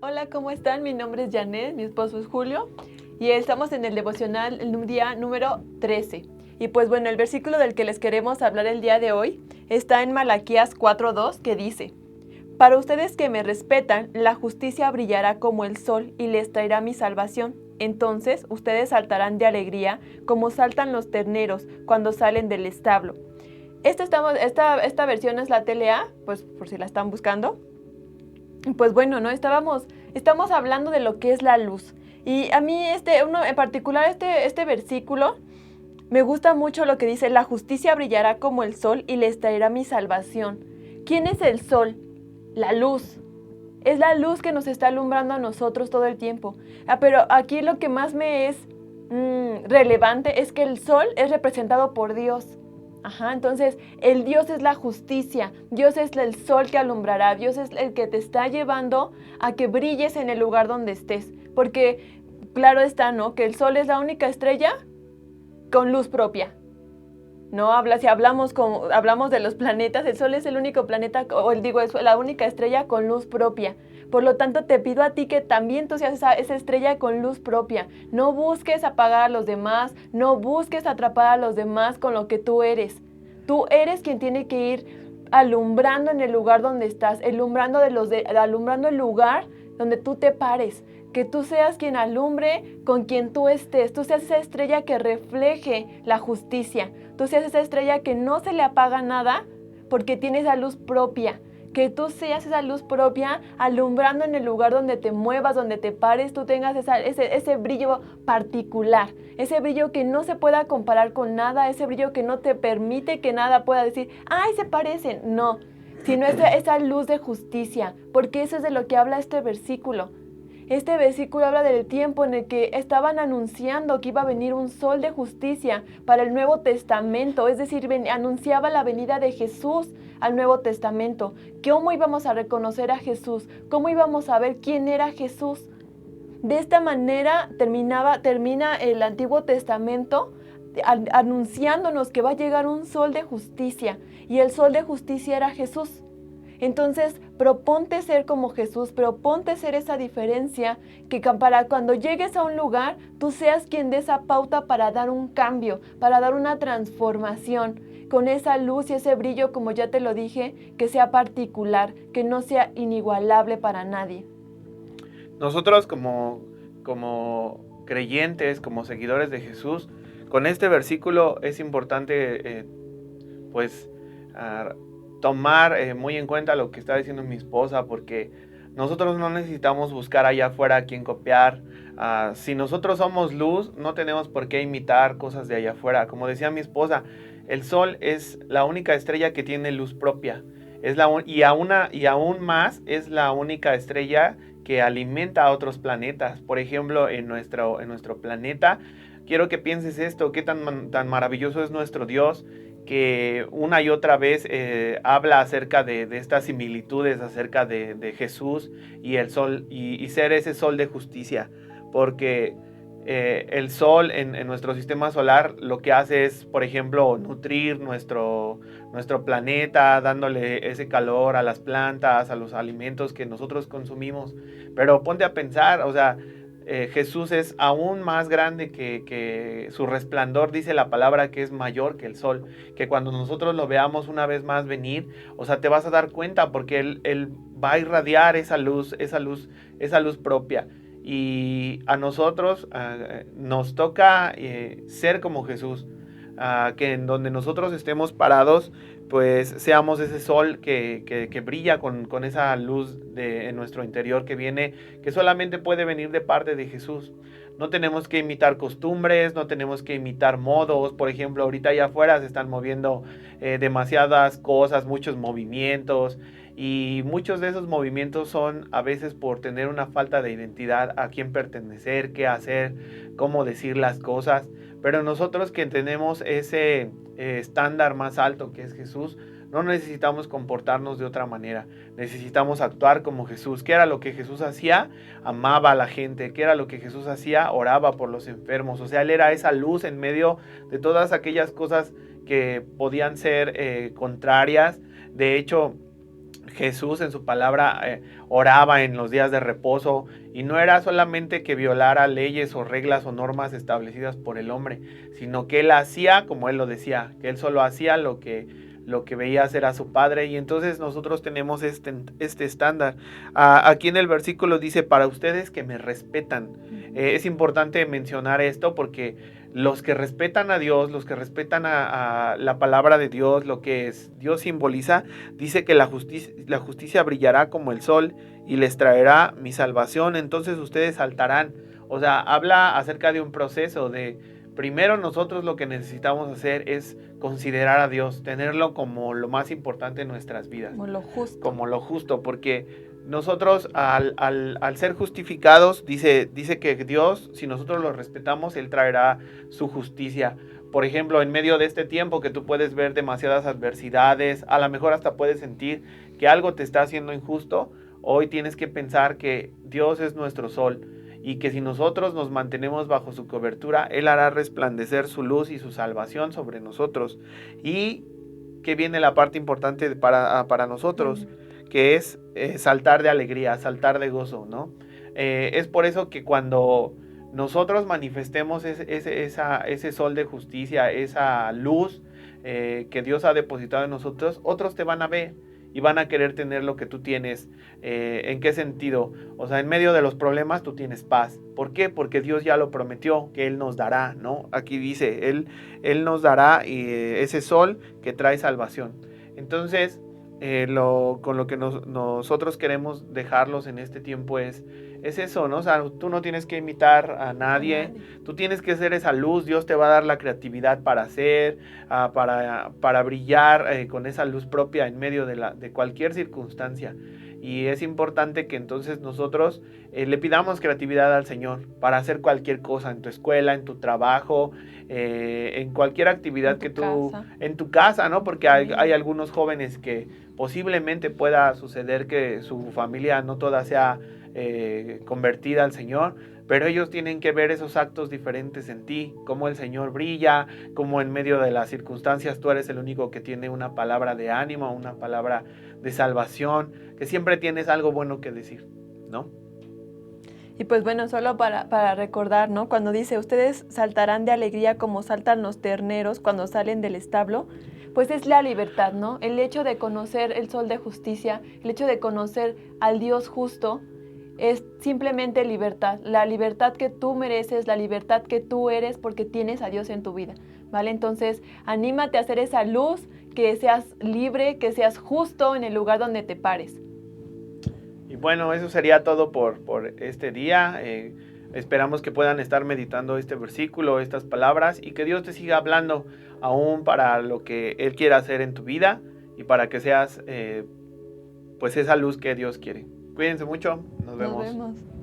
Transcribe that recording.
Hola, ¿cómo están? Mi nombre es Janet, mi esposo es Julio y estamos en el devocional el día número 13. Y pues bueno, el versículo del que les queremos hablar el día de hoy está en Malaquías 4:2 que dice: Para ustedes que me respetan, la justicia brillará como el sol y les traerá mi salvación. Entonces ustedes saltarán de alegría como saltan los terneros cuando salen del establo. Esta versión es la TLA, pues por si la están buscando. Pues bueno, ¿no? Estamos hablando de lo que es la luz. Y a mí uno en particular, este versículo, me gusta mucho lo que dice: la justicia brillará como el sol y les traerá mi salvación. ¿Quién es el sol? La luz. Es la luz que nos está alumbrando a nosotros todo el tiempo. Pero aquí lo que más me es relevante es que el sol es representado por Dios. Ajá, entonces el Dios es la justicia, Dios es el sol que alumbrará, Dios es el que te está llevando a que brilles en el lugar donde estés. Porque claro está, ¿no? Que el sol es la única estrella con luz propia. No habla, si hablamos de los planetas, el Sol es el único planeta, es la única estrella con luz propia. Por lo tanto, te pido a ti que también tú seas esa estrella con luz propia. No busques apagar a los demás, no busques atrapar a los demás con lo que tú eres. Tú eres quien tiene que ir alumbrando en el lugar donde estás, alumbrando el lugar donde tú te pares. Que tú seas quien alumbre con quien tú estés. Tú seas esa estrella que refleje la justicia. Tú seas esa estrella que no se le apaga nada porque tiene esa luz propia. Que tú seas esa luz propia alumbrando en el lugar donde te muevas, donde te pares. Tú tengas ese brillo particular. Ese brillo que no se pueda comparar con nada. Ese brillo que no te permite que nada pueda decir: ¡ay, se parecen! No, sino esa luz de justicia. Porque eso es de lo que habla este versículo. Este versículo habla del tiempo en el que estaban anunciando que iba a venir un sol de justicia para el Nuevo Testamento, es decir, anunciaba la venida de Jesús al Nuevo Testamento. ¿Cómo íbamos a reconocer a Jesús? ¿Cómo íbamos a ver quién era Jesús? De esta manera termina el Antiguo Testamento anunciándonos que va a llegar un sol de justicia, y el sol de justicia era Jesús. Entonces, proponte ser como Jesús, proponte ser esa diferencia, que para cuando llegues a un lugar, tú seas quien dé esa pauta para dar un cambio, para dar una transformación, con esa luz y ese brillo, como ya te lo dije, que sea particular, que no sea inigualable para nadie. Nosotros como creyentes, como seguidores de Jesús, con este versículo es importante pues ah, tomar muy en cuenta lo que está diciendo mi esposa, porque nosotros no necesitamos buscar allá afuera a quien copiar. Si nosotros somos luz, no tenemos por qué imitar cosas de allá afuera. Como decía mi esposa, el sol es la única estrella que tiene luz propia. Y aún más es la única estrella que alimenta a otros planetas. Por ejemplo, en nuestro planeta, quiero que pienses esto: qué tan maravilloso es nuestro Dios, que una y otra vez habla acerca de estas similitudes, acerca de Jesús y el sol, y ser ese sol de justicia. Porque el sol en nuestro sistema solar lo que hace es, por ejemplo, nutrir nuestro planeta, dándole ese calor a las plantas, a los alimentos que nosotros consumimos. Pero ponte a pensar, o sea, Jesús es aún más grande que su resplandor, dice la palabra que es mayor que el sol, que cuando nosotros lo veamos una vez más venir, o sea, te vas a dar cuenta, porque él va a irradiar esa luz propia. Y a nosotros nos toca ser como Jesús, que en donde nosotros estemos parados, pues seamos ese sol que brilla con esa luz en nuestro interior, que solamente puede venir de parte de Jesús. No tenemos que imitar costumbres, no tenemos que imitar modos. Por ejemplo, ahorita allá afuera se están moviendo demasiadas cosas, muchos movimientos, y muchos de esos movimientos son a veces por tener una falta de identidad, a quién pertenecer, qué hacer, cómo decir las cosas. Pero nosotros que tenemos ese estándar más alto que es Jesús, no necesitamos comportarnos de otra manera. Necesitamos actuar como Jesús. ¿Qué era lo que Jesús hacía? Amaba a la gente. ¿Qué era lo que Jesús hacía? Oraba por los enfermos. O sea, Él era esa luz en medio de todas aquellas cosas que podían ser contrarias. De hecho, Jesús en su palabra oraba en los días de reposo, y no era solamente que violara leyes o reglas o normas establecidas por el hombre, sino que él hacía, como él lo decía, que él solo hacía lo que veía hacer a su padre. Y entonces nosotros tenemos este estándar. Aquí en el versículo dice: para ustedes que me respetan. Es importante mencionar esto porque los que respetan a Dios, los que respetan a la palabra de Dios, lo que Dios simboliza, dice que la justicia brillará como el sol y les traerá mi salvación. Entonces ustedes saltarán. O sea, habla acerca de un proceso de... Primero nosotros lo que necesitamos hacer es considerar a Dios, tenerlo como lo más importante en nuestras vidas. Como lo justo. Como lo justo, porque nosotros al ser justificados, dice que Dios, si nosotros lo respetamos, Él traerá su justicia. Por ejemplo, en medio de este tiempo que tú puedes ver demasiadas adversidades, a lo mejor hasta puedes sentir que algo te está haciendo injusto, hoy tienes que pensar que Dios es nuestro sol, y que si nosotros nos mantenemos bajo su cobertura, Él hará resplandecer su luz y su salvación sobre nosotros. Y que viene la parte importante para nosotros, que es saltar de alegría, saltar de gozo, ¿no? Es por eso que cuando nosotros manifestemos ese sol de justicia, esa luz que Dios ha depositado en nosotros, otros te van a ver y van a querer tener lo que tú tienes. ¿En qué sentido? O sea, en medio de los problemas tú tienes paz. ¿Por qué? Porque Dios ya lo prometió, que Él nos dará, ¿no? Aquí dice, Él nos dará ese sol que trae salvación. Entonces, con lo que nosotros queremos dejarlos en este tiempo es eso, ¿no? O sea, tú no tienes que imitar a nadie, tú tienes que ser esa luz. Dios te va a dar la creatividad para hacer, para brillar con esa luz propia en medio de cualquier circunstancia. Y es importante que entonces nosotros le pidamos creatividad al Señor para hacer cualquier cosa en tu escuela, en tu trabajo, en cualquier actividad que tú... En tu casa, ¿no? Porque hay algunos jóvenes que posiblemente pueda suceder que su familia no toda sea convertida al Señor, pero ellos tienen que ver esos actos diferentes en ti, cómo el Señor brilla, cómo en medio de las circunstancias tú eres el único que tiene una palabra de ánimo, una palabra de salvación, que siempre tienes algo bueno que decir, ¿no? Y pues bueno, solo para recordar, ¿no? Cuando dice, ustedes saltarán de alegría como saltan los terneros cuando salen del establo, pues es la libertad, ¿no? El hecho de conocer el sol de justicia, el hecho de conocer al Dios justo, es simplemente libertad, la libertad que tú mereces, la libertad que tú eres porque tienes a Dios en tu vida, ¿vale? Entonces, anímate a hacer esa luz, que seas libre, que seas justo en el lugar donde te pares. Y bueno, eso sería todo por este día. Esperamos que puedan estar meditando este versículo, estas palabras, y que Dios te siga hablando aún para lo que Él quiera hacer en tu vida y para que seas pues esa luz que Dios quiere. Cuídense mucho, nos vemos. Nos vemos.